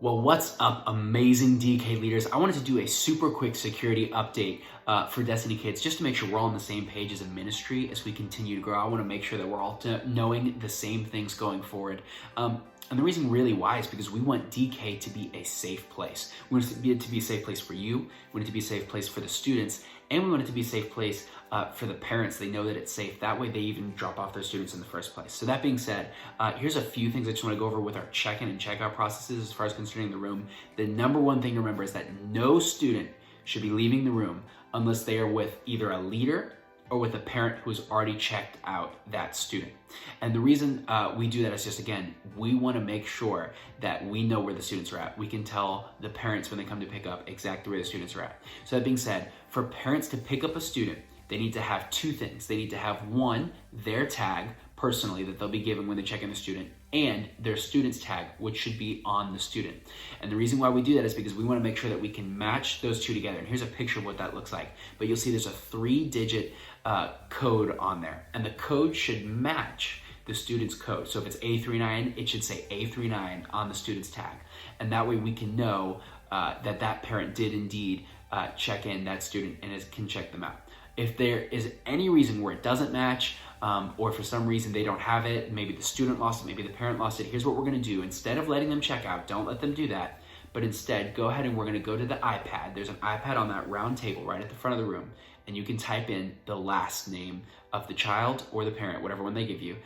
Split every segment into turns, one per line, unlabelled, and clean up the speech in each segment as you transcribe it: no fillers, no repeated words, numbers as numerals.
Well, what's up, amazing DK leaders? I wanted to do a super quick security update for Destiny Kids just to make sure we're all on the same page as a ministry as we continue to grow. I want to make sure that we're all knowing the same things going forward. And the reason really why is because we want DK to be a safe place. We want it to be a safe place for you. We want it to be a safe place for the students. And we want it to be a safe place for the parents. They know that it's safe. That way they even drop off their students in the first place. So that being said, here's a few things I just want to go over with our check-in and check-out processes as far as concerning the room. The number one thing to remember is that no student should be leaving the room unless they are with either a leader or with a parent who's already checked out that student. And the reason we do that is just, again, we want to make sure that we know where the students are at. We can tell the parents when they come to pick up exactly where the students are at. So that being said, for parents to pick up a student, they need to have two things. They need to have one, their tag personally that they'll be given when they check in the student, and their student's tag, which should be on the student. And the reason why we do that is because we want to make sure that we can match those two together. And here's a picture of what that looks like. But you'll see there's a 3-digit code on there, and the code should match the student's code. So if it's A39, it should say A39 on the student's tag. And that way we can know that that parent did indeed check in that student and can check them out. If there is any reason where it doesn't match, or for some reason they don't have it, maybe the student lost it, maybe the parent lost it, here's what we're gonna do. Instead of letting them check out, don't let them do that, but instead go ahead and we're gonna go to the iPad. There's an iPad on that round table right at the front of the room, and you can type in the last name of the child or the parent, whatever one they give you.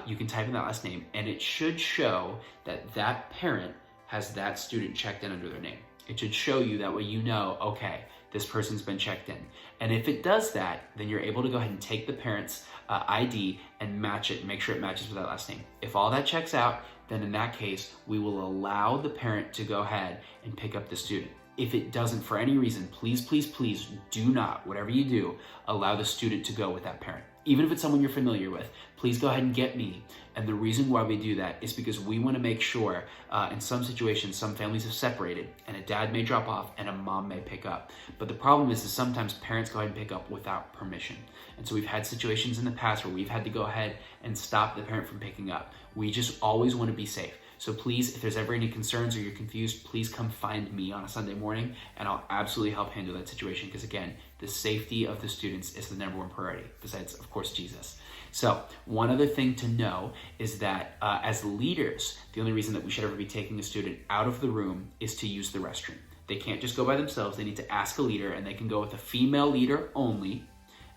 You can type in that last name, and it should show that that parent has that student checked in under their name. It should show you, that way you know, okay, this person's been checked in. And if it does that, then you're able to go ahead and take the parent's ID and match it, and make sure it matches with that last name. If all that checks out, then in that case, we will allow the parent to go ahead and pick up the student. If it doesn't for any reason, please, please, please do not, whatever you do, allow the student to go with that parent. Even if it's someone you're familiar with, please go ahead and get me. And the reason why we do that is because we want to make sure, in some situations, some families have separated, and a dad may drop off and a mom may pick up. But the problem is sometimes parents go ahead and pick up without permission. And so we've had situations in the past where we've had to go ahead and stop the parent from picking up. We just always want to be safe. So please, if there's ever any concerns or you're confused, please come find me on a Sunday morning, and I'll absolutely help handle that situation. Because again, the safety of the students is the number one priority, besides, of course, Jesus. So one other thing to know is that as leaders, the only reason that we should ever be taking a student out of the room is to use the restroom. They can't just go by themselves. They need to ask a leader, and they can go with a female leader only,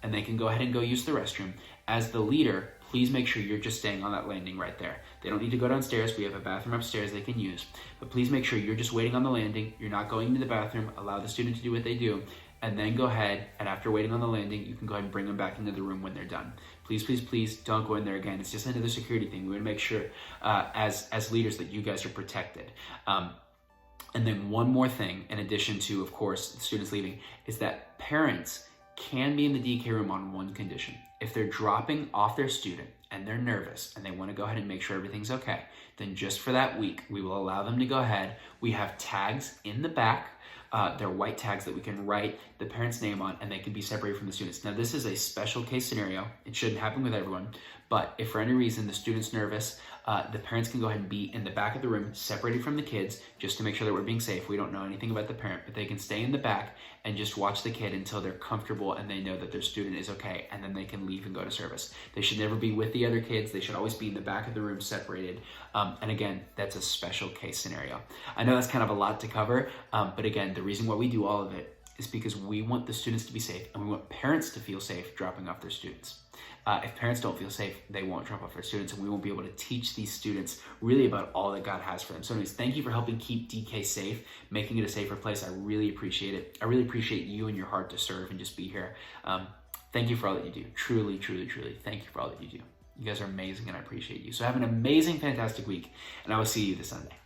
and they can go ahead and go use the restroom. As the leader, please make sure you're just staying on that landing right there. They don't need to go downstairs. We have a bathroom upstairs they can use. But please make sure you're just waiting on the landing. You're not going into the bathroom. Allow the student to do what they do. And then go ahead, and after waiting on the landing, you can go ahead and bring them back into the room when they're done. Please, please, please don't go in there again. It's just another security thing. We want to make sure as leaders that you guys are protected. And then one more thing, in addition to, of course, the students leaving, is that parents can be in the DK room on one condition. If they're dropping off their student and they're nervous and they want to go ahead and make sure everything's okay, then just for that week, we will allow them to go ahead. We have tags in the back. They're white tags that we can write the parent's name on, and they can be separated from the students. Now, this is a special case scenario. It shouldn't happen with everyone, but if for any reason the student's nervous, the parents can go ahead and be in the back of the room, separated from the kids, just to make sure that we're being safe. We don't know anything about the parent, but they can stay in the back and just watch the kid until they're comfortable and they know that their student is okay, and then they can leave and go to service. They should never be with the other kids. They should always be in the back of the room, separated. And again, that's a special case scenario. I know that's kind of a lot to cover, but again, the reason why we do all of it is because we want the students to be safe, and we want parents to feel safe dropping off their students. If parents don't feel safe, they won't drop off their students, and we won't be able to teach these students really about all that God has for them. So anyways, thank you for helping keep DK safe, making it a safer place. I really appreciate it. I really appreciate you and your heart to serve and just be here. Thank you for all that you do. Truly, truly, truly, thank you for all that you do. You guys are amazing, and I appreciate you. So have an amazing, fantastic week, and I will see you this Sunday.